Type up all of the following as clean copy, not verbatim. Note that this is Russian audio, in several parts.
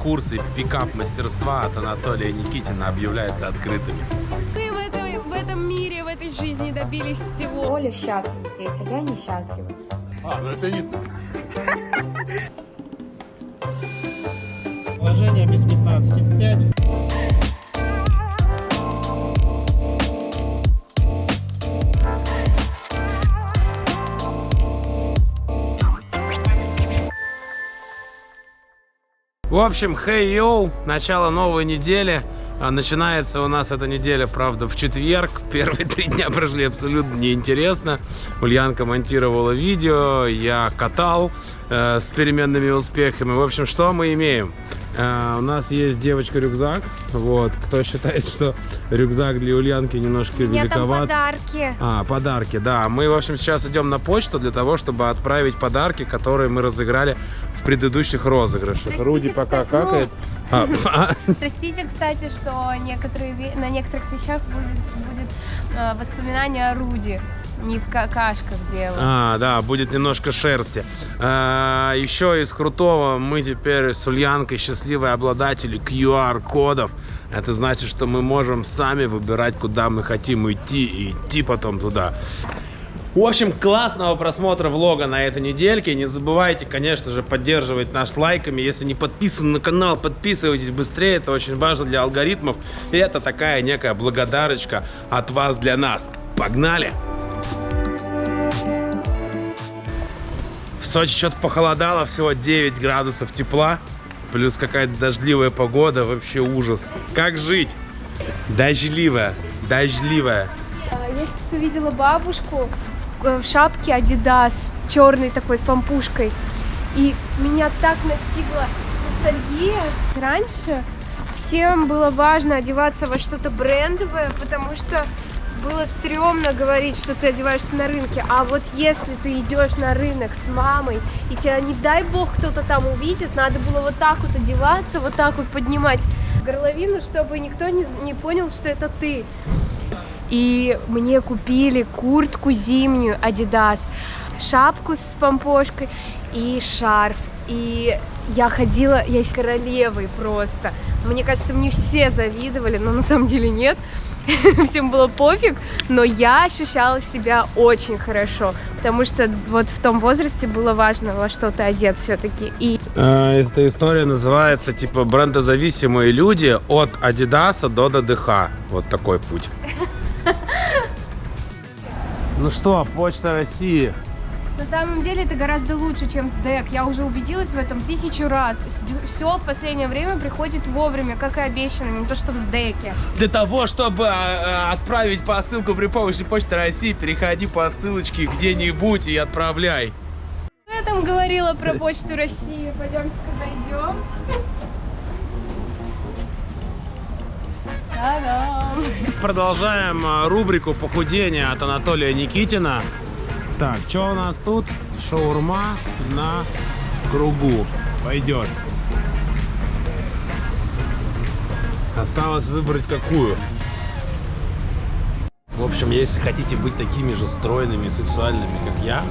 курсы пикап-мастерства от Анатолия Никитина объявляются открытыми. Мы в этом мире, в этой жизни добились всего. Оля счастлива здесь, а я несчастлива. Ну это не... Вложение без 15,5. В общем, хей-йоу, начало новой недели. Начинается у нас эта неделя, правда, в четверг. Первые 3 дня прошли абсолютно неинтересно. Ульянка монтировала видео, я катал с переменными успехами. В общем, что мы имеем? У нас есть девочка-рюкзак. Вот, кто считает, что рюкзак для Ульянки немножко великоват. Подарки. Подарки, да. Мы, в общем, сейчас идем на почту для того, чтобы отправить подарки, которые мы разыграли в предыдущих розыгрышах. Простите, Руди пока кстати, какает. Простите, кстати, что на некоторых вещах будет воспоминание о Руди. Не в какашках дело. Да, будет немножко шерсти. Еще из крутого, мы теперь с Ульянкой счастливые обладатели QR-кодов. Это значит, что мы можем сами выбирать, куда мы хотим идти, и идти потом туда. В общем, классного просмотра влога на этой недельке. Не забывайте, конечно же, поддерживать нас лайками. Если не подписаны на канал, подписывайтесь быстрее. Это очень важно для алгоритмов. И это такая некая благодарочка от вас для нас. Погнали! В Сочи что-то похолодало, всего 9 градусов тепла. Плюс какая-то дождливая погода. Вообще ужас. Как жить? Дождливая. Я как-то видела бабушку в шапке Adidas, черный такой, с помпушкой. И меня так настигла ностальгия. Раньше всем было важно одеваться во что-то брендовое, потому что было стрёмно говорить, что ты одеваешься на рынке. А вот если ты идешь на рынок с мамой, и тебя, не дай бог, кто-то там увидит, надо было вот так вот одеваться, вот так вот поднимать горловину, чтобы никто не понял, что это ты. И мне купили куртку зимнюю Adidas, шапку с помпошкой и шарф. И я ходила, я с королевой просто. Мне кажется, мне все завидовали, но на самом деле нет. Всем было пофиг, но я ощущала себя очень хорошо, потому что вот в том возрасте было важно, во что ты одет все-таки. И эта история называется типа брендозависимые люди от Adidas до ДДХ. Вот такой путь. Ну что, Почта России. на самом деле это гораздо лучше, чем СДЭК. Я уже убедилась в этом 1000 раз. Все в последнее время приходит вовремя, как и обещано, не то что в СДЭКе. Для того, чтобы отправить посылку при помощи Почты России, переходи по ссылочке где-нибудь и отправляй. Я там говорила про Почту России. Пойдемте-ка зайдем. Та-дам! Продолжаем рубрику похудения от Анатолия Никитина. Так, что у нас тут? Шаурма на кругу. Пойдет. Осталось выбрать какую. В общем, если хотите быть такими же стройными и сексуальными, как я,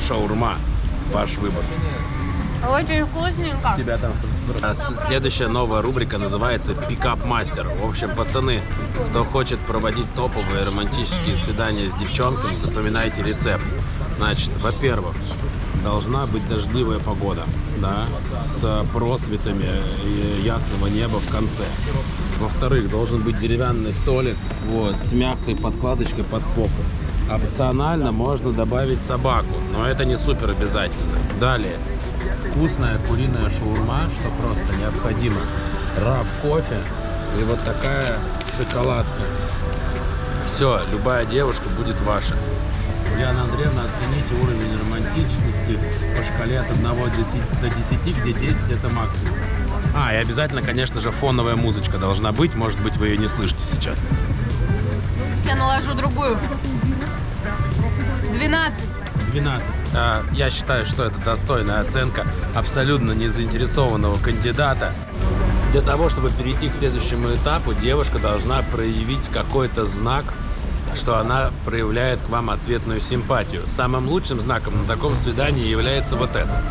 шаурма. Ваш выбор. Очень вкусненько. Тебя там. Следующая новая рубрика называется «Пикап Мастер». В общем, пацаны, кто хочет проводить топовые романтические свидания с девчонками, запоминайте рецепт. Значит, во-первых, должна быть дождливая погода, да, с просветами и ясного неба в конце. Во-вторых, должен быть деревянный столик, вот, с мягкой подкладочкой под попу. Опционально можно добавить собаку, но это не супер обязательно. Далее. Вкусная куриная шаурма, что просто необходимо. Раф кофе и вот такая шоколадка. Все, любая девушка будет ваша. Ульяна Андреевна, оцените уровень романтичности по шкале от 1 до 10, где 10 это максимум. И обязательно, конечно же, фоновая музычка должна быть. Может быть, вы ее не слышите сейчас. Я наложу другую. 12. 12. Я считаю, что это достойная оценка абсолютно незаинтересованного кандидата. Для того, чтобы перейти к следующему этапу, девушка должна проявить какой-то знак, что она проявляет к вам ответную симпатию. Самым лучшим знаком на таком свидании является вот это.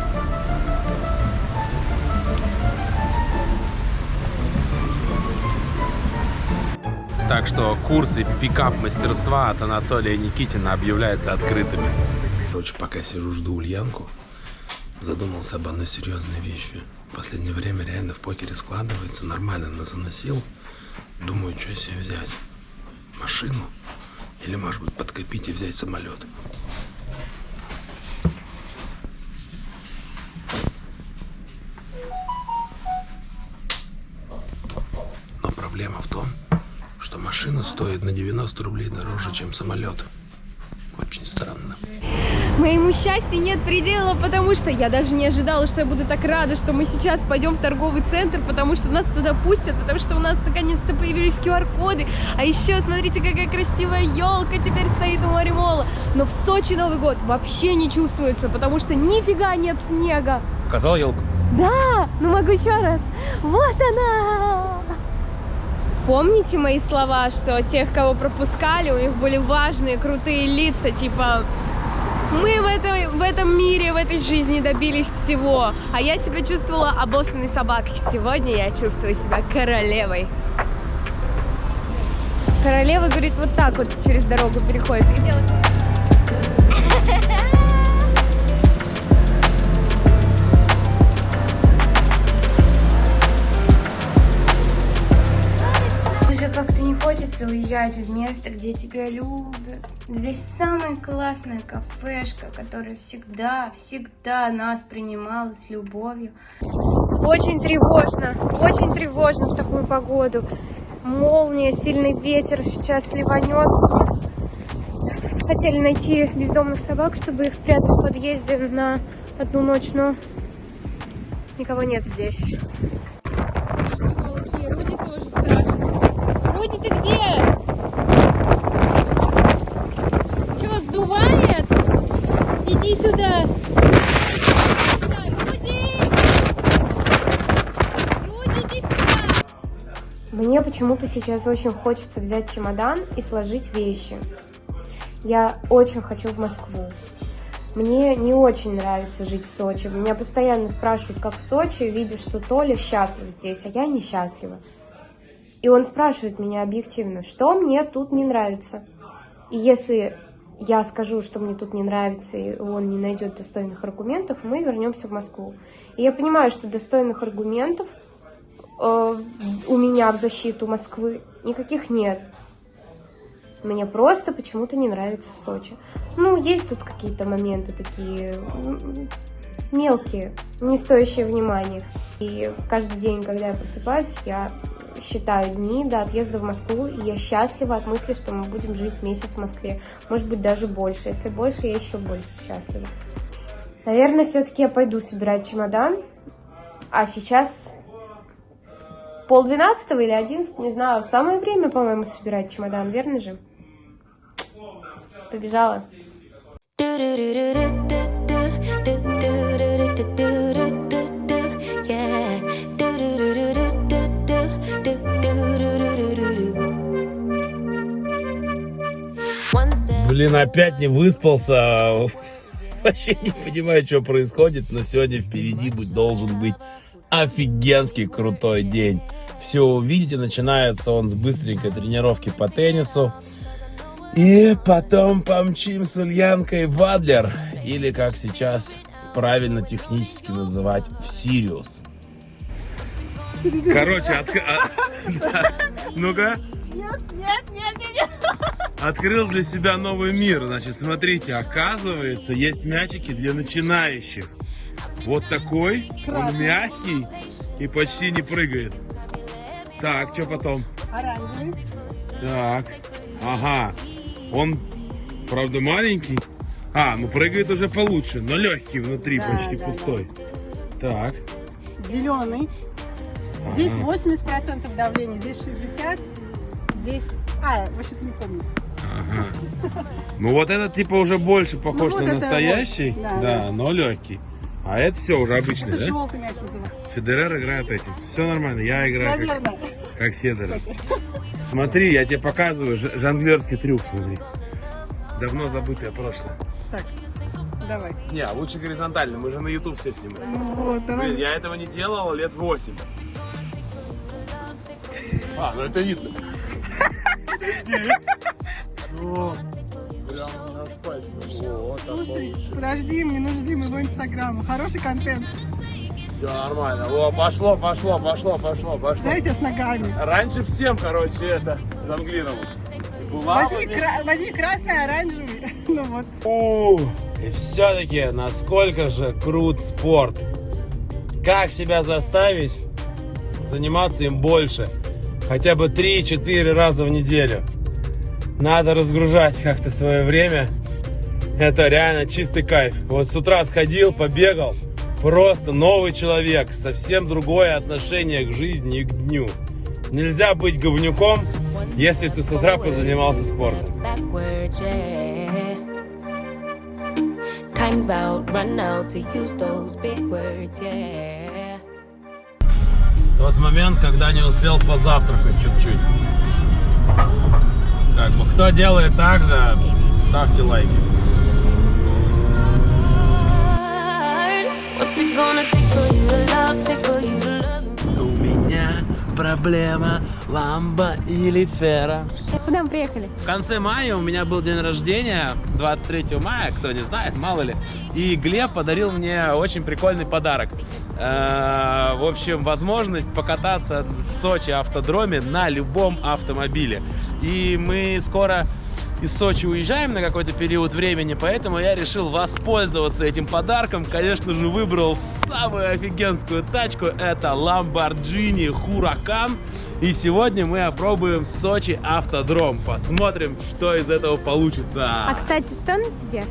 Так что курсы пикап-мастерства от Анатолия Никитина объявляются открытыми. Короче, пока сижу, жду Ульянку, задумался об одной серьезной вещи. В последнее время реально в покере складывается, нормально заносил. Думаю, что себе взять? Машину? Или, может быть, подкопить и взять самолет? Но проблема в том, что машина стоит на 90 рублей дороже, чем самолет. Очень странно. Моему счастью нет предела, потому что я даже не ожидала, что я буду так рада, что мы сейчас пойдем в торговый центр, потому что нас туда пустят, потому что у нас наконец-то появились QR-коды. А еще смотрите, какая красивая елка теперь стоит у Моремола. Но в Сочи Новый год вообще не чувствуется, потому что нифига нет снега. Показал елку? Да, ну могу еще раз. Вот она! Помните мои слова, что тех, кого пропускали, у них были важные, крутые лица, типа... Мы в этом мире, в этой жизни добились всего. А я себя чувствовала обоссанной собакой. Сегодня я чувствую себя королевой. Королева, говорит, вот так вот через дорогу переходит и делает... Уже как-то не хочется уезжать из места, где тебя любят. Здесь самая классная кафешка, которая всегда нас принимала с любовью. Очень тревожно в такую погоду. Молния, сильный ветер, сейчас ливанет. Хотели найти бездомных собак, чтобы их спрятать в подъезде на одну ночь, но никого нет здесь. Руди тоже страшно. Руди, ты где? Чего, сдувает? Иди сюда. Руди, иди сюда. Мне почему-то сейчас очень хочется взять чемодан и сложить вещи. Я очень хочу в Москву. Мне не очень нравится жить в Сочи. Меня постоянно спрашивают, как в Сочи, видя, что Толя счастлив здесь, а я несчастлива. И он спрашивает меня объективно, что мне тут не нравится. И если я скажу, что мне тут не нравится, и он не найдет достойных аргументов, мы вернемся в Москву. И я понимаю, что достойных аргументов у меня в защиту Москвы никаких нет. Мне просто почему-то не нравится в Сочи. Ну, есть тут какие-то моменты такие мелкие, не стоящие внимания. И каждый день, когда я просыпаюсь, я считаю дни до отъезда в Москву, и я счастлива от мысли, что мы будем жить месяц в Москве. Может быть, даже больше. Если больше, я еще больше счастлива. Наверное, все-таки я пойду собирать чемодан. А сейчас 10:30 или 11, не знаю. Самое время, по-моему, собирать чемодан, верно же? Побежала. Блин, опять не выспался. Вообще не понимаю, что происходит, но сегодня впереди должен быть офигенский крутой день. Все увидите, начинается он с быстренькой тренировки по теннису. И потом помчим с Ульянкой в Адлер, или как сейчас правильно технически называть, в Сириус. Короче, ну-ка. Нет. Открыл для себя новый мир. Значит, смотрите, оказывается, есть мячики для начинающих. Вот такой, он мягкий и почти не прыгает. Так, что потом? Оранжевый. Так, ага. Он, правда, маленький. Ну прыгает уже получше, но легкий внутри, да, почти да, пустой. Да. Так. Зеленый. Здесь 80% давления, здесь 60%, здесь... вообще-то не помню. Ага. Ну вот этот типа уже больше похож на настоящий, вот, да, но легкий. А это все уже обычный, это да? желтый мяч называется. Федерер играет этим. Все нормально, я играю как Федерер. Смотри, я тебе показываю жонглерский трюк, смотри. Давно забытое прошлое. Так, давай. Не, лучше горизонтально, мы же на YouTube все снимаем. Вот, давай. Блин, я этого не делал лет 8. Ну это видно. Слушай, подожди, мне нужно моего инстаграма. Хороший контент. Все нормально. О, пошло. Дайте с ногами. Раньше всем, короче, это жонглировалось. Возьми красный, оранжевый. Ну вот. И все-таки, насколько же крут спорт. Как себя заставить заниматься им больше? Хотя бы 3-4 раза в неделю. Надо разгружать как-то свое время. Это реально чистый кайф. Вот с утра сходил, побегал. Просто новый человек. Совсем другое отношение к жизни и к дню. Нельзя быть говнюком, если ты с утра позанимался спортом. Тот момент, когда не успел позавтракать чуть-чуть. Как бы, кто делает так же, ставьте лайки. У меня проблема ламба или фера. Куда мы приехали? В конце мая у меня был день рождения, 23 мая, кто не знает, мало ли. И Глеб подарил мне очень прикольный подарок. В общем, возможность покататься в Сочи автодроме на любом автомобиле. И мы скоро из Сочи уезжаем на какой-то период времени, поэтому я решил воспользоваться этим подарком. Конечно же, выбрал самую офигенскую тачку. Это Lamborghini Huracan. И сегодня мы опробуем Сочи автодром. Посмотрим, что из этого получится. А, кстати, что на тебе?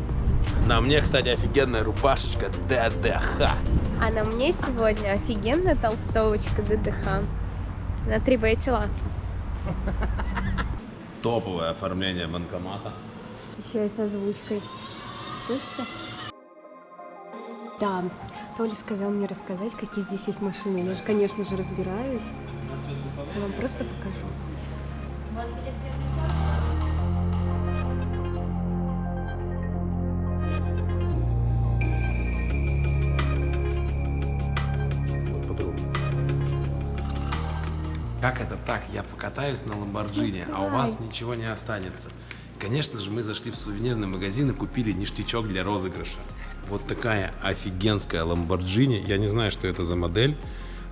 На мне, кстати, офигенная рубашечка ДДХ. А на мне сегодня офигенная толстовочка ДДХ. На 3 тела. Топовое оформление банкомата. Еще и с озвучкой. Слышите? Да, Толя сказал мне рассказать, какие здесь есть машины. Я же, конечно же, разбираюсь. Я вам просто покажу. Как это так? Я покатаюсь на Ламборджини, а у вас ничего не останется. Конечно же, мы зашли в сувенирный магазин и купили ништячок для розыгрыша. Вот такая офигенская Ламборджини. Я не знаю, что это за модель,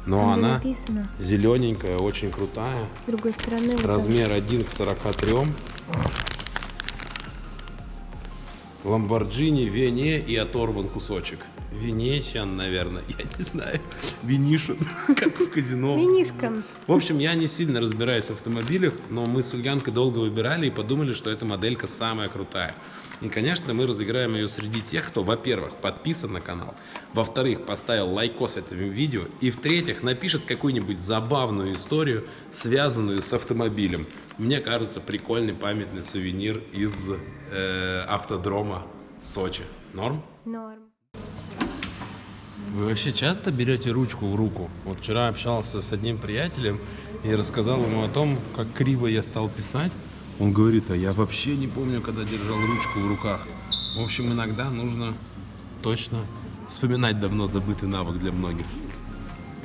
но она написано. Зелененькая, очень крутая. С другой стороны. Размер 1:43. Ламборджини, Вене и оторван кусочек. Венечан, наверное, я не знаю. Винишин, как в казино. Винишкан. В общем, я не сильно разбираюсь в автомобилях, но мы с Ульянкой долго выбирали и подумали, что эта моделька самая крутая. И, конечно, мы разыграем ее среди тех, кто, во-первых, подписан на канал, во-вторых, поставил лайкос этому видео, и, в-третьих, напишет какую-нибудь забавную историю, связанную с автомобилем. Мне кажется, прикольный памятный сувенир из автодрома Сочи. Норм? Норм. Вы вообще часто берете ручку в руку? Вот вчера общался с одним приятелем и рассказал ему о том, как криво я стал писать. Он говорит, а я вообще не помню, когда держал ручку в руках. В общем, иногда нужно точно вспоминать давно забытый навык для многих.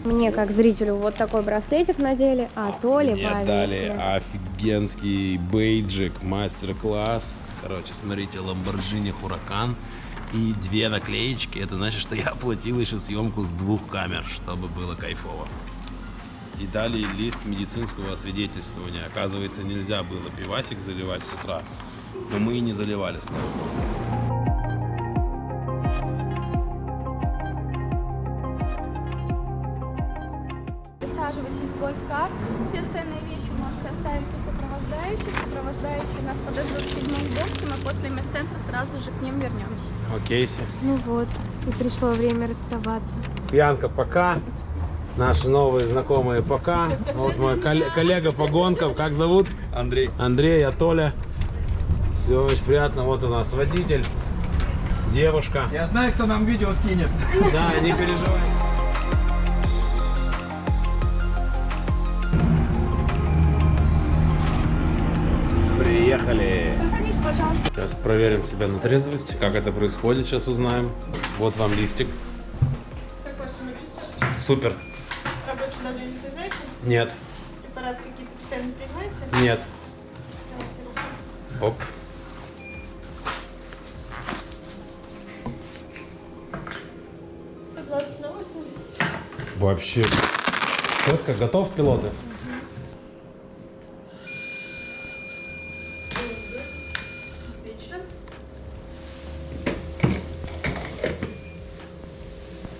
Мне, как зрителю, вот такой браслетик надели, а Толе Мне дали офигенский бейджик, мастер-класс. Короче, смотрите, Lamborghini Huracan и 2 наклеечки. Это значит, что я оплатил еще съемку с 2 камер, чтобы было кайфово. И дали лист медицинского освидетельствования. Оказывается, нельзя было пивасик заливать с утра, но мы и не заливали с ним. Присаживайтесь в гольф-кар. Все ценные вещи можете оставить у сопровождающих. Сопровождающие нас подождут в 7-м боксе. Мы после медцентра сразу же к ним вернемся. Окей. Ну вот, и пришло время расставаться. Янка, пока. Наши новые знакомые, пока. Вот мой коллега по гонкам, как зовут? Андрей. Андрей, я Толя. Все очень приятно. Вот у нас водитель, девушка. Я знаю, кто нам видео скинет. Да, не переживай. Приехали. Проходите, пожалуйста. Сейчас проверим себя на трезвость. Как это происходит, сейчас узнаем. Вот вам листик. Какой самочувствие? Супер. Рабочее давление, знаете? Нет. Препараты какие-то постоянно принимаете? Нет. Оп. Вообще. Четко. Готов, пилоты?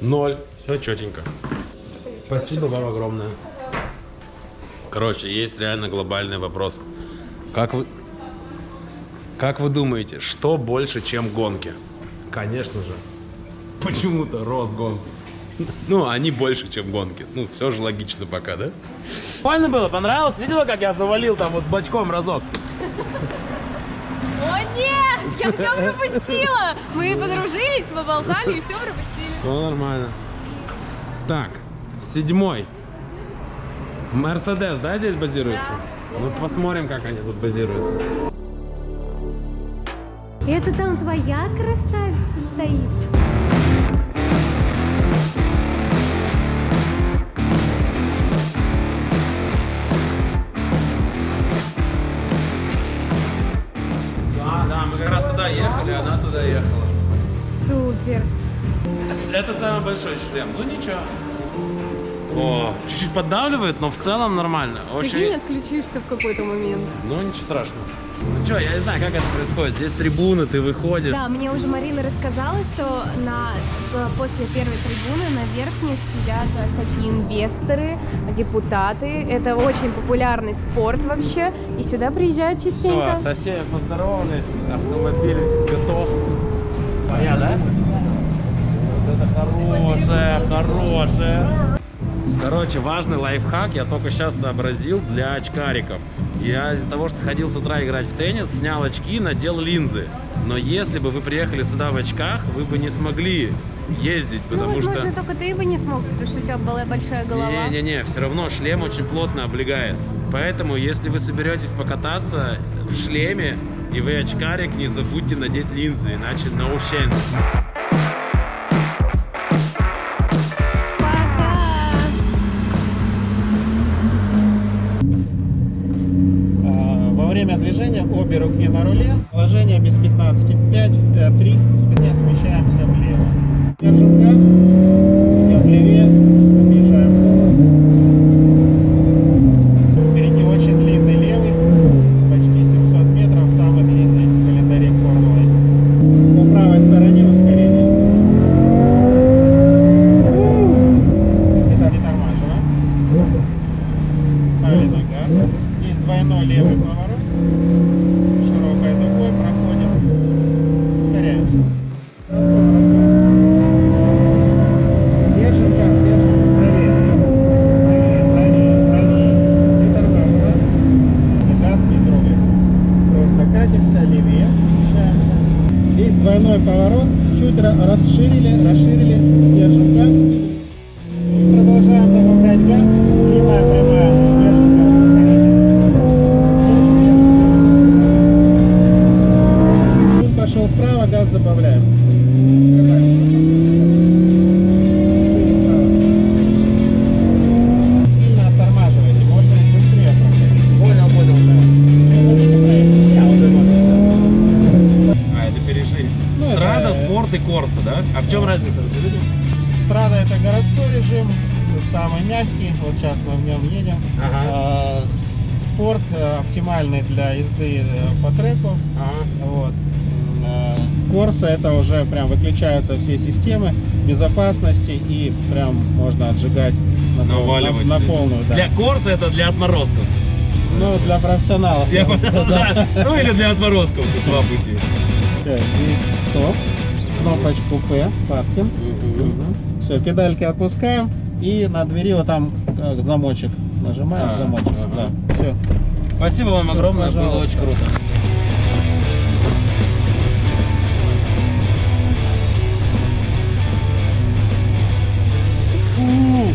Ноль. Все четенько. Спасибо вам огромное. Короче, есть реально глобальный вопрос. Как вы думаете, что больше, чем гонки? Конечно же, почему-то Росгонки. Ну, они больше, чем гонки. Ну, все же логично пока, да? Прикольно было, понравилось? Видела, как я завалил там вот бочком разок? О нет, я все пропустила. Мы подружились, поболтали и все пропустили. Все нормально. Так, 7-й. Мерседес, да, здесь базируется? Да. Ну, посмотрим, как они тут базируются. Это там твоя красавица стоит? Да, мы как раз сюда ехали, она туда ехала. Супер. Это самый большой шлем, ну ничего. О, чуть-чуть поддавливает, но в целом нормально. Прикинь, отключишься в какой-то момент. Ну, ничего страшного. Ну что, я не знаю, как это происходит. Здесь трибуны, ты выходишь. Да, мне уже Марина рассказала, что после первой трибуны на верхних сидят всякие инвесторы, депутаты. Это очень популярный спорт вообще. И сюда приезжают частенько. Все, со всеми поздоровались, автомобиль готов. Моя, да? Вот это хорошая. Короче, важный лайфхак я только сейчас сообразил для очкариков. Я из-за того, что ходил с утра играть в теннис, снял очки, надел линзы. Но если бы вы приехали сюда в очках, вы бы не смогли ездить, потому возможно, что... только ты бы не смог, потому что у тебя была большая голова. Не-не-не, все равно шлем очень плотно облегает. Поэтому, если вы соберетесь покататься в шлеме, и вы очкарик, не забудьте надеть линзы, иначе no chance. Во время движения обе руки на руле. Положение без 15. 5, 3. Спине смещаемся влево. Держим газ. Идем левее. Объезжаем полосу. Впереди очень длинный левый. Почти 700 метров. Самый длинный в календаре формулы. По правой стороне ускорение. Не тормаживаем. Ставили на газ. Здесь двойной левый поворот. Широкой дугой проходим. Ускоряемся. Держим газ, держим. Правее. Правее. Не тормаживаем. Если газ не трогаем. Просто катимся, левее смещаемся. Здесь двойной поворот. Чуть расширили. Держим газ. Продолжаем добавлять газ. Прямая. Держим газ. Тут пошел вправо, газ добавляем. Сильно оттормаживайте, можно и быстрее проходить. Понял. А, это пережить. Ну, Страда, это- спорт и корса, да? А в чем разница? Расскажите. Страда — это городской режим, самый мягкий, вот сейчас мы в нем едем. Ага. Спорт оптимальный для езды по треку. Ага. Вот. Корса — это уже прям выключаются все системы безопасности и прям можно отжигать Наваливать. на полную. Да. Для корса это для отморозков. Ну, для профессионалов. Я я бы понял, сказал. да. Ну или для отморозков, тут два пути. Всё, здесь стоп. Кнопочку P, папки. Все, педальки отпускаем. И на двери вот там замочек. Нажимаем замочек. ага. Да, все. Спасибо вам Всё, огромное, было пожалуйста. очень круто. Фу!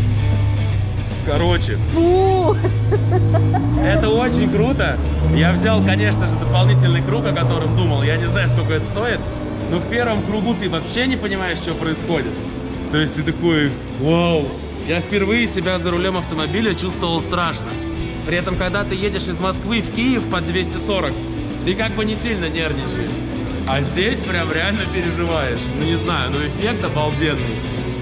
Короче, это очень круто. Я взял, конечно же, дополнительный круг, о котором думал. Я не знаю, сколько это стоит. Но в первом кругу ты вообще не понимаешь, что происходит. То есть ты такой, вау. Я впервые себя за рулем автомобиля чувствовал страшно. При этом, когда ты едешь из Москвы в Киев под 240, ты как бы не сильно нервничаешь. А здесь прям реально переживаешь. Ну не знаю, но эффект обалденный.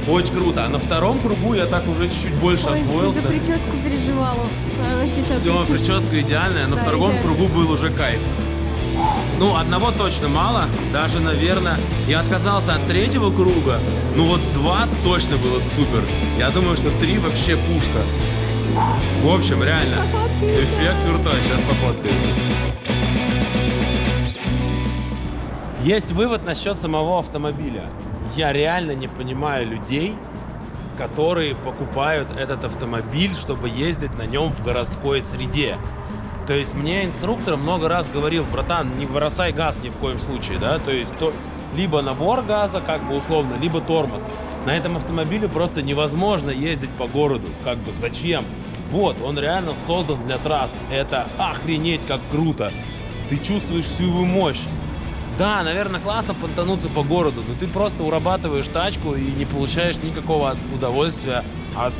Очень круто. А на втором кругу я так уже чуть-чуть больше освоился. За прическу переживала. Она сейчас... Все, прическа идеальная. На Да, втором идеально. кругу был уже кайф. Ну, одного точно мало. Даже, наверное, я отказался от третьего круга. Ну вот 2 точно было супер. Я думаю, что 3 вообще пушка. В общем, реально. Эффект крутой. Сейчас пофоткаю. Есть вывод насчет самого автомобиля. Я реально не понимаю людей, которые покупают этот автомобиль, чтобы ездить на нем в городской среде. То есть мне инструктор много раз говорил: братан, не бросай газ ни в коем случае, да, то есть либо набор газа, как бы условно, либо тормоз. На этом автомобиле просто невозможно ездить по городу, как бы зачем? Вот, он реально создан для трасс, это охренеть как круто, ты чувствуешь всю его мощь. Да, наверное, классно понтануться по городу, но ты просто урабатываешь тачку и не получаешь никакого удовольствия от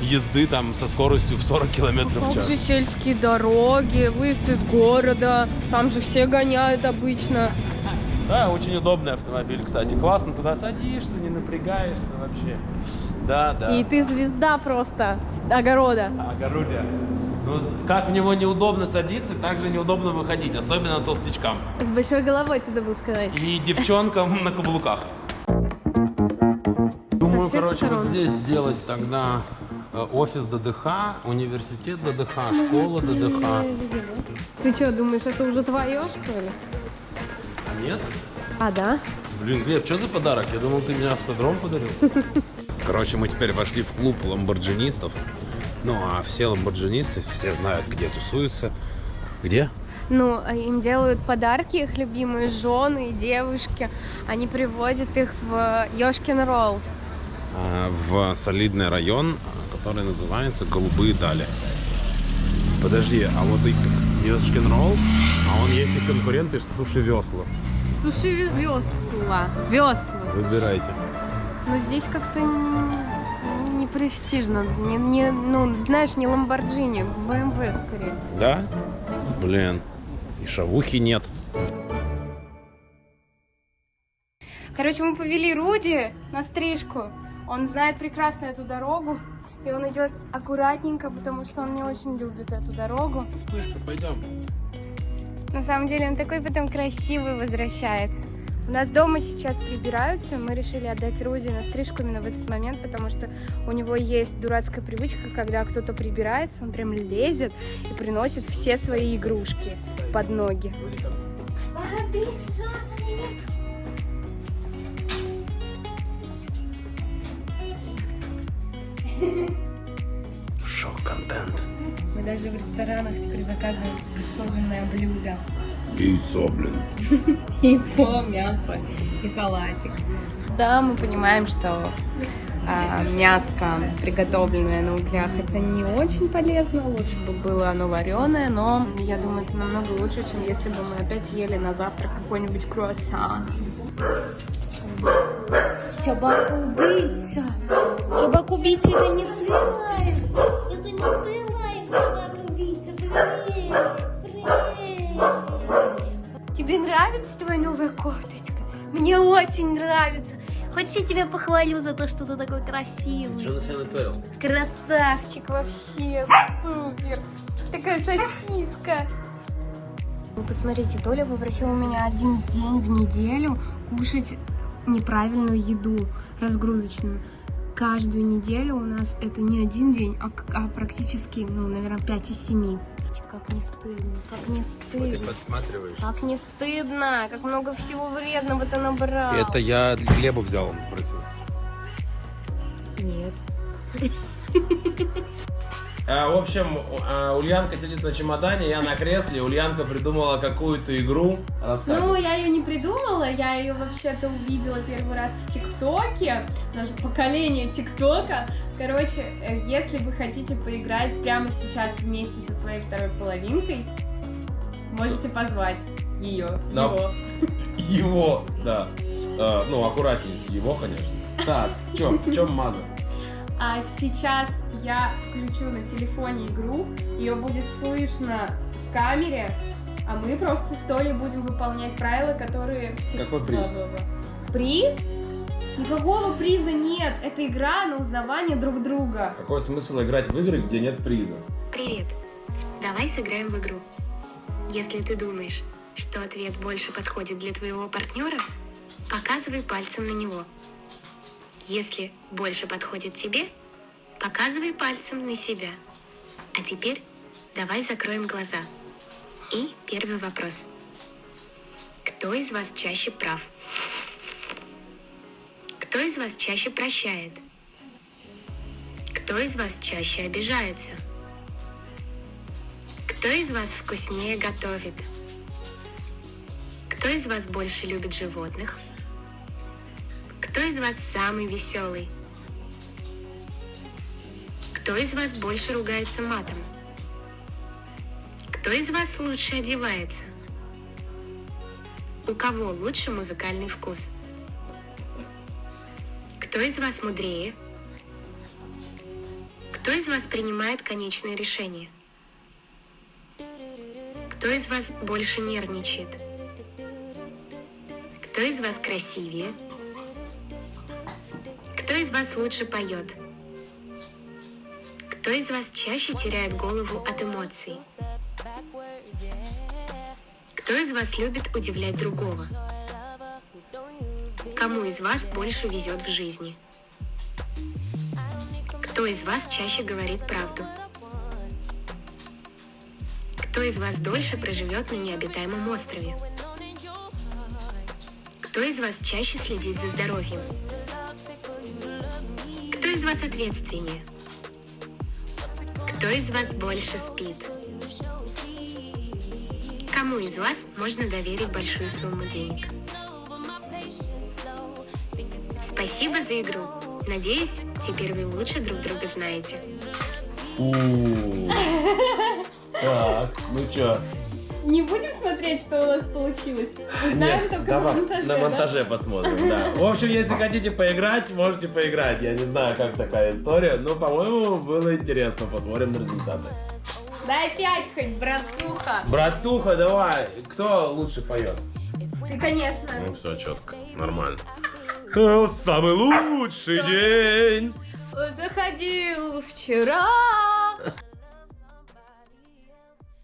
езды там со скоростью в 40 километров в Как час. же сельские дороги, выезд из города, там же все гоняют обычно. Да, очень удобный автомобиль, кстати. Классно, туда садишься, не напрягаешься вообще. Да, да. И ты звезда просто с огорода. Огородие. Ну, как в него неудобно садиться, так же неудобно выходить, особенно толстячкам. С большой головой ты забыл сказать. И девчонкам на каблуках. Думаю, всех короче, сторон. вот здесь сделать тогда офис ДДХ, университет ДДХ, школа ДДХ. Ты что, думаешь, это уже твое, что ли? Нет? А, да? Блин, Глеб, что за подарок? Я думал, ты мне автодром подарил. Короче, мы теперь вошли в клуб ламборджинистов. Ну, а все ламборджинисты, все знают, где тусуются. Где? Ну, им делают подарки их любимые жены и девушки. Они приводят их в Ёшкин-Ролл. В солидный район, который называется Голубые Дали. Подожди, а вот и Ёшкин-Ролл, а он есть и конкуренты Суши Весла. Суши весла. Весла. Выбирайте. Но здесь как-то не престижно. Ну, знаешь, не Ламборджини, BMW скорее. Да? Блин, и шавухи нет. Короче, мы повели Руди на стрижку. Он знает прекрасно эту дорогу. И он идет аккуратненько, потому что он не очень любит эту дорогу. Вспышка, пойдем. На самом деле он такой потом красивый возвращается. У нас дома сейчас прибираются. Мы решили отдать Руди на стрижку именно в этот момент, потому что у него есть дурацкая привычка, когда кто-то прибирается, он прям лезет и приносит все свои игрушки под ноги. Шок-контент. Мы даже в ресторанах теперь заказываем особенное блюдо. Яйцо, блин. Яйцо, мясо и салатик. Да, мы понимаем, что мяско, приготовленное на углях, это не очень полезно. Лучше бы было оно вареное, но я думаю, это намного лучше, чем если бы мы опять ели на завтрак какой-нибудь круассан. Собака-убийца. Собака-убийца, это не ты, Лайс. Это не ты, Лайс, собака-убийца. Привет. Тебе нравится твоя новая кофточка? Мне очень нравится. Хочешь, я тебя похвалю за то, что ты такой красивый? Что на себя напялил? Красавчик вообще, супер. Такая сосиска. Вы посмотрите, Толя попросил у меня 1 день в неделю кушать неправильную еду, разгрузочную. Каждую неделю у нас это не 1 день, а практически, ну, наверное, 5 из 7. Как не стыдно, как не стыдно. Подсматриваешь? Как не стыдно, как много всего вредного ты набрал. Это я для Глеба взял, он просил. Нет. В общем, Ульянка сидит на чемодане, я на кресле. Ульянка придумала какую-то игру. Ну, я ее не придумала, я ее вообще-то увидела первый раз в ТикТоке, наше поколение ТикТока. Короче, если вы хотите поиграть прямо сейчас вместе со своей второй половинкой, можете позвать ее, Да. его. Его, да. Ну, аккуратнее с его, конечно. Так, в чем маза? А сейчас я включу на телефоне игру, ее будет слышно в камере, А мы просто с Толей будем выполнять правила, которые... Какой приз? Приз? Никакого приза нет. Это игра на узнавание друг друга. Какой смысл играть в игры, где нет приза? Привет. Давай сыграем в игру. Если ты думаешь, что ответ больше подходит для твоего партнера, показывай пальцем на него. Если больше подходит тебе, показывай пальцем на себя. А теперь давай закроем глаза. И первый вопрос. Кто из вас чаще прав? Кто из вас чаще прощает? Кто из вас чаще обижается? Кто из вас вкуснее готовит? Кто из вас больше любит животных? Кто из вас самый веселый? Кто из вас больше ругается матом? Кто из вас лучше одевается? У кого лучше музыкальный вкус? Кто из вас мудрее? Кто из вас принимает конечное решение? Кто из вас больше нервничает? Кто из вас красивее? Кто из вас лучше поет? Кто из вас чаще теряет голову от эмоций? Кто из вас любит удивлять другого? Кому из вас больше везет в жизни? Кто из вас чаще говорит правду? Кто из вас дольше проживет на необитаемом острове? Кто из вас чаще следит за здоровьем? Кто из вас ответственнее? Кто из вас больше спит? Кому из вас можно доверить большую сумму денег? Спасибо за игру. Надеюсь, теперь вы лучше друг друга знаете. Так, ну чё? Не будем смотреть, что у нас получилось? Узнаем только давай на монтаже, на монтаже посмотрим, да. В общем, если хотите поиграть, можете поиграть. Я не знаю, как такая история, но, по-моему, было интересно. Посмотрим на результаты. Да? Дай 5 хоть, братуха. Братуха, давай. Кто лучше поет? Ты, конечно. Ну все, четко, нормально. Самый лучший день. Заходил вчера.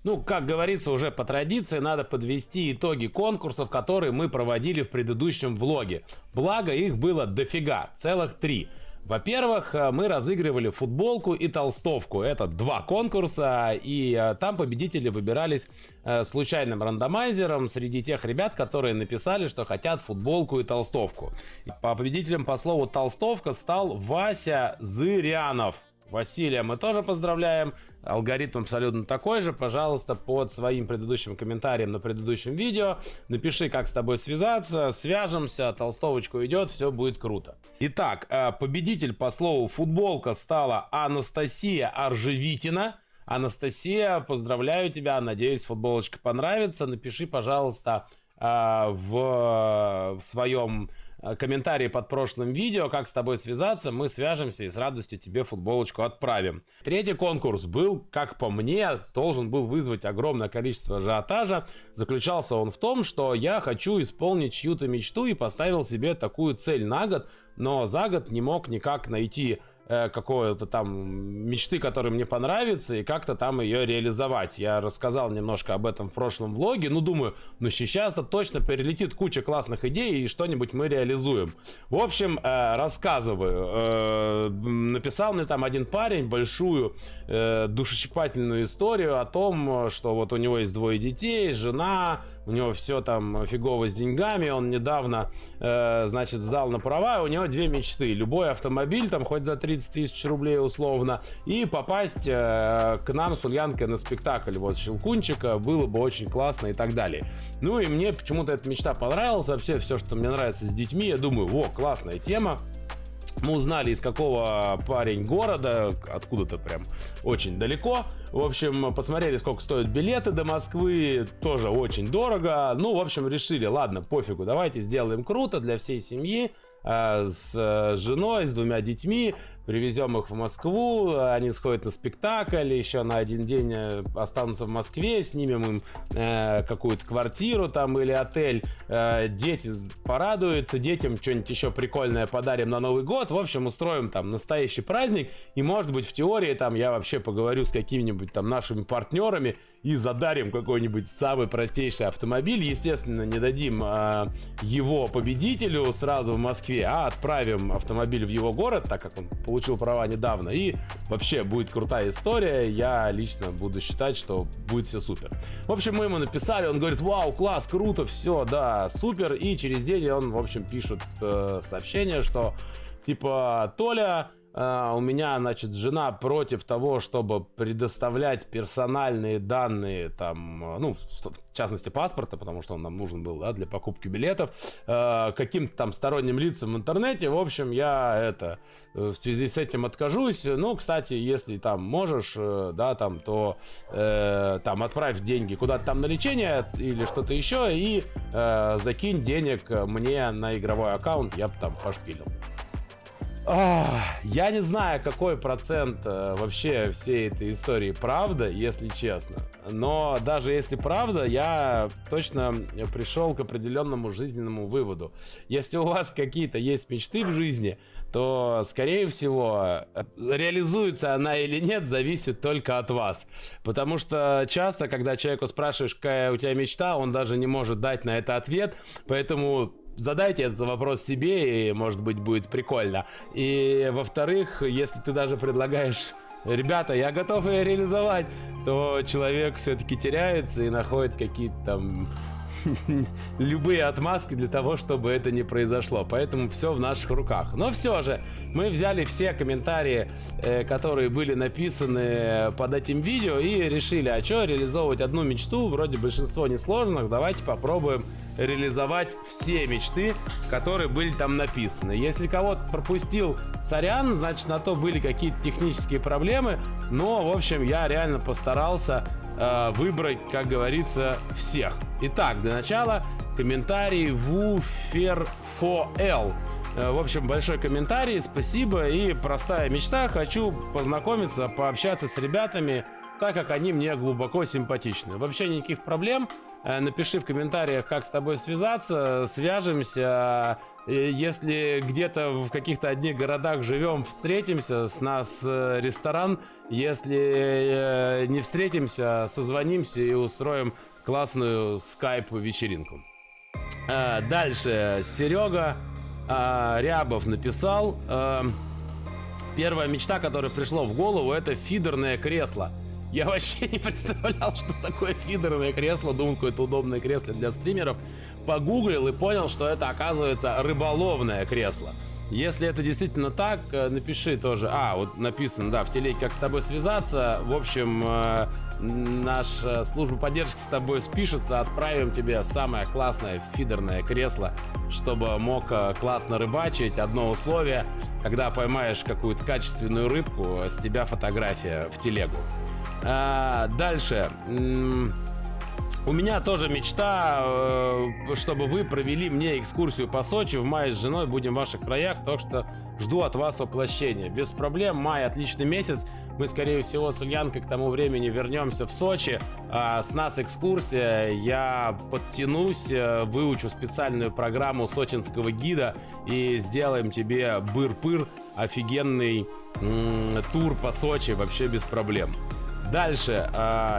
Ну, как говорится, уже по традиции надо подвести итоги конкурсов, которые мы проводили в предыдущем влоге. Благо, их было дофига, целых 3. Во-первых, мы разыгрывали футболку и толстовку. Это 2 конкурса, и там победители выбирались случайным рандомайзером среди тех ребят, которые написали, что хотят футболку и толстовку. Победителем по слову «толстовка» стал Вася Зырянов. Василия мы тоже поздравляем. Алгоритм абсолютно такой же. Пожалуйста, под своим предыдущим комментарием на предыдущем видео напиши, как с тобой связаться, свяжемся, толстовочку идет, все будет круто. Итак, победитель по слову «футболка» стала Анастасия Аржевитина. Анастасия, поздравляю тебя, надеюсь, футболочка понравится. Напиши, пожалуйста, в своем комментарии под прошлым видео, как с тобой связаться, мы свяжемся и с радостью тебе футболочку отправим. Третий конкурс был, как по мне, должен был вызвать огромное количество ажиотажа. Заключался он в том, что я хочу исполнить чью-то мечту и поставил себе такую цель на год, но за год не мог никак найти какой-то там мечты, которая мне понравится, и как-то там ее реализовать. Я рассказал немножко об этом в прошлом влоге, ну думаю, ну сейчас-то точно перелетит куча классных идей, и что-нибудь мы реализуем. В общем, рассказываю. Написал мне там один парень большую душещипательную историю о том, что вот у него есть 2 детей, жена, у него все там фигово с деньгами, он недавно, значит, сдал на права, у него 2 мечты. Любой автомобиль, там хоть за 30 тысяч рублей условно, и попасть к нам с Ульянкой на спектакль вот Щелкунчика, было бы очень классно и так далее. Ну и мне почему-то эта мечта понравилась, вообще все, что мне нравится с детьми, я думаю, во, классная тема. Мы узнали, из какого парень города, откуда-то прям очень далеко. В общем, посмотрели, сколько стоят билеты до Москвы, тоже очень дорого. Ну, в общем, решили, ладно, пофигу, давайте сделаем круто для всей семьи, с женой, с 2 детьми. привезем их в Москву, они сходят на спектакль, еще на один день останутся в Москве, снимем им какую-то квартиру там или отель, дети порадуются, детям что-нибудь еще прикольное подарим на Новый год, в общем, устроим там настоящий праздник, и, может быть, в теории там я вообще поговорю с какими-нибудь там нашими партнерами и задарим какой-нибудь самый простейший автомобиль, естественно, не дадим его победителю сразу в Москве, а отправим автомобиль в его город, так как он получил права недавно, и вообще будет крутая история, я лично буду считать, что будет все супер. В общем, мы ему написали, он говорит: вау, класс, круто, все, да, супер, и через день он, в общем, пишет сообщение, что типа: Толя, у меня, значит, жена против того, чтобы предоставлять персональные данные, там, ну, в частности, паспорта, потому что он нам нужен был, да, для покупки билетов, каким-то там сторонним лицам в интернете. В общем, я в связи с этим откажусь. Ну, кстати, если там можешь, да, там, то там отправь деньги куда-то там на лечение или что-то еще и закинь денег мне на игровой аккаунт, я бы там пошпилил. Я не знаю, какой процент вообще всей этой истории правда, если честно. Но даже если правда, я точно пришел к определенному жизненному выводу. Если у вас какие-то есть мечты в жизни, то, скорее всего, реализуется она или нет, зависит только от вас. Потому что часто, когда человеку спрашиваешь, какая у тебя мечта, он даже не может дать на это ответ. Поэтому задайте этот вопрос себе, и, может быть, будет прикольно. И, во-вторых, если ты даже предлагаешь: ребята, я готов ее реализовать, то человек все-таки теряется и находит какие-то там любые отмазки для того, чтобы это не произошло. Поэтому все в наших руках. Но все же, мы взяли все комментарии, которые были написаны под этим видео, и решили: а что реализовывать одну мечту, вроде большинство несложных, давайте попробуем реализовать все мечты, которые были там написаны. Если кого-то пропустил, сорян, значит, на то были какие-то технические проблемы, но, в общем, я реально постарался выбрать, как говорится, всех. Итак, для начала комментарий Woofer4L. В общем, большой комментарий, спасибо, и простая мечта: хочу познакомиться, пообщаться с ребятами, так как они мне глубоко симпатичны. Вообще никаких проблем. Напиши в комментариях, как с тобой связаться, свяжемся. Если где-то в каких-то одних городах живем, встретимся, с нас ресторан. Если не встретимся, созвонимся и устроим классную скайп-вечеринку. Дальше Серега Рябов написал: первая мечта, которая пришла в голову, это фидерное кресло. Я вообще не представлял, что такое фидерное кресло. Думал, какое-то удобное кресло для стримеров. Погуглил и понял, что это, оказывается, рыболовное кресло. Если это действительно так, напиши тоже. Вот написано, да, в телеге, как с тобой связаться. В общем, наша служба поддержки с тобой спишется. Отправим тебе самое классное фидерное кресло, чтобы мог классно рыбачить. Одно условие: когда поймаешь какую-то качественную рыбку, с тебя фотография в телегу. Дальше. У меня тоже мечта, чтобы вы провели мне экскурсию по Сочи. В мае с женой будем в ваших краях, так что жду от вас воплощения. Без проблем, май отличный месяц. Мы, скорее всего, с Ульянкой к тому времени вернемся в Сочи. С нас экскурсия. Я подтянусь, выучу специальную программу сочинского гида и сделаем тебе быр-пыр, офигенный тур по Сочи вообще без проблем. Дальше.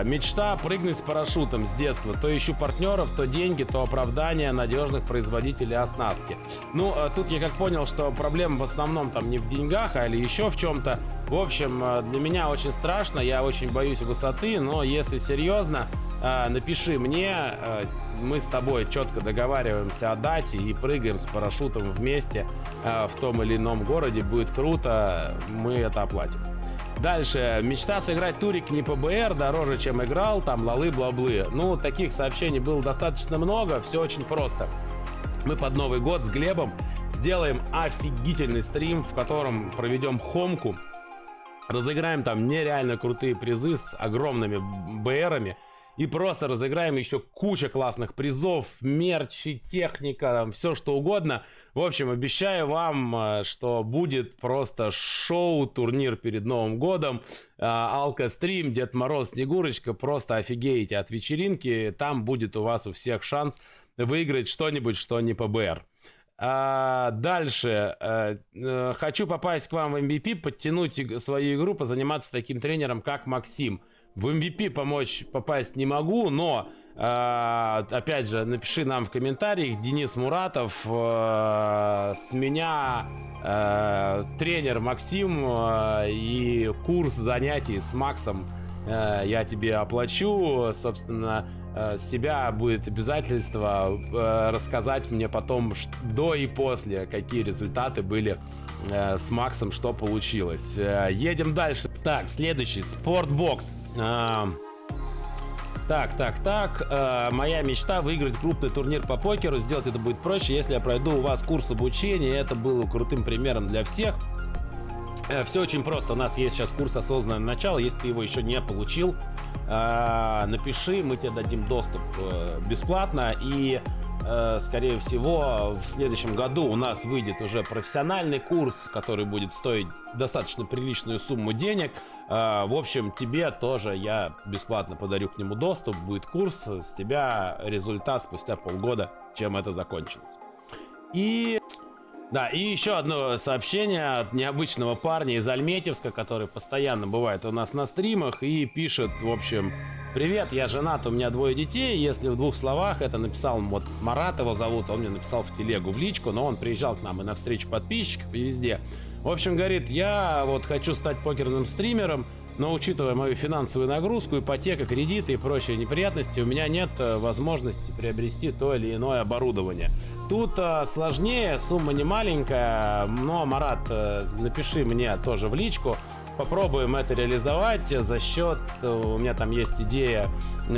Мечта прыгнуть с парашютом с детства. То ищу партнеров, то деньги, то оправдание надежных производителей оснастки. Ну, тут я как понял, что проблема в основном там не в деньгах, или еще в чем-то. В общем, для меня очень страшно, я очень боюсь высоты, но если серьезно, напиши мне, мы с тобой четко договариваемся о дате и прыгаем с парашютом вместе в том или ином городе. Будет круто, мы это оплатим. Дальше. Мечта сыграть турик не ПБР, дороже, чем играл, там лалы-блаблы. Ну, таких сообщений было достаточно много, все очень просто. Мы под Новый год с Глебом сделаем офигительный стрим, в котором проведем хомку, разыграем там нереально крутые призы с огромными БРами и просто разыграем еще куча классных призов, мерчи, техника, все что угодно. В общем, обещаю вам, что будет просто шоу, турнир перед Новым годом, Алкострим, Дед Мороз, Снегурочка, просто офигеете от вечеринки, там будет у вас у всех шанс выиграть что-нибудь, что не ПБР. Дальше. Хочу попасть к вам в MVP, подтянуть свою игру, позаниматься таким тренером, как Максим. В MVP помочь попасть не могу, но, опять же, напиши нам в комментариях, Денис Муратов, с меня тренер Максим и курс занятий с Максом я тебе оплачу, собственно, с тебя будет обязательство рассказать мне потом до и после, какие результаты были с Максом, что получилось. Едем дальше. Так, следующий, Спортбокс. Моя мечта выиграть крупный турнир по покеру. Сделать это будет проще, если я пройду у вас курс обучения. Это было крутым примером для всех. Все очень просто. У нас есть сейчас курс «Осознанное начало». Если ты его еще не получил, напиши, мы тебе дадим доступ бесплатно. И, скорее всего, в следующем году у нас выйдет уже профессиональный курс, который будет стоить достаточно приличную сумму денег. В общем, тебе тоже я бесплатно подарю к нему доступ. Будет курс, с тебя результат спустя полгода, чем это закончилось. Да, и еще одно сообщение от необычного парня из Альметьевска, который постоянно бывает у нас на стримах и пишет, в общем: привет, я женат, у меня 2 детей. Если в 2 словах, это написал вот Марат, его зовут, он мне написал в телегу, в личку, но он приезжал к нам и на встречу подписчиков, и везде. В общем, говорит, я вот хочу стать покерным стримером, но учитывая мою финансовую нагрузку, ипотека, кредиты и прочие неприятности, у меня нет возможности приобрести то или иное оборудование. Тут сложнее, сумма не маленькая, но, Марат, напиши мне тоже в личку, попробуем это реализовать за счет, у меня там есть идея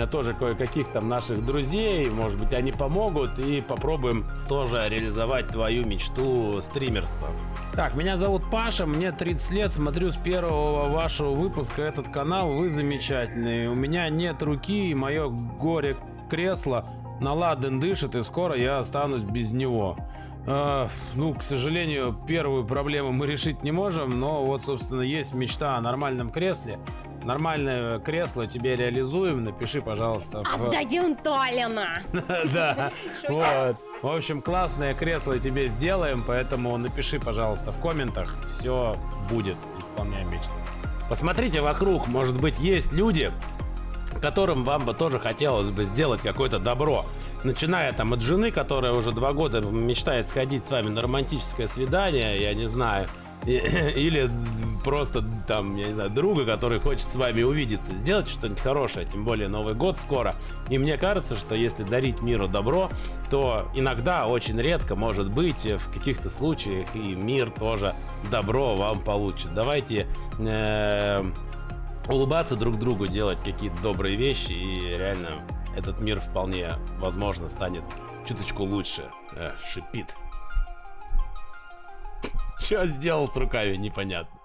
тоже кое-каких там наших друзей, может быть, они помогут, и попробуем тоже реализовать твою мечту стримерства. Так, меня зовут Паша, мне 30 лет, смотрю с первого вашего выпуска этот канал, вы замечательный. У меня нет руки, и мое горе-кресло наладан дышит, и скоро я останусь без него. Ну, к сожалению, первую проблему мы решить не можем, но вот, собственно, есть мечта о нормальном кресле. Нормальное кресло тебе реализуем, напиши, пожалуйста. Отдадим Толина. Да, вот. В общем, классное кресло тебе сделаем, поэтому напиши, пожалуйста, в комментах, все будет, исполняем мечту. Посмотрите вокруг, может быть, есть люди, которым вам бы тоже хотелось бы сделать какое-то добро. Начиная там от жены, которая уже 2 года мечтает сходить с вами на романтическое свидание, я не знаю, или просто там, я не знаю, друга, который хочет с вами увидеться, сделать что-нибудь хорошее, тем более Новый год скоро. И мне кажется, что если дарить миру добро, то иногда, очень редко, может быть, в каких-то случаях и мир тоже добро вам получит. Давайте улыбаться друг другу, делать какие-то добрые вещи, и реально этот мир вполне возможно станет чуточку лучше. Шипит. Что сделал с руками, непонятно.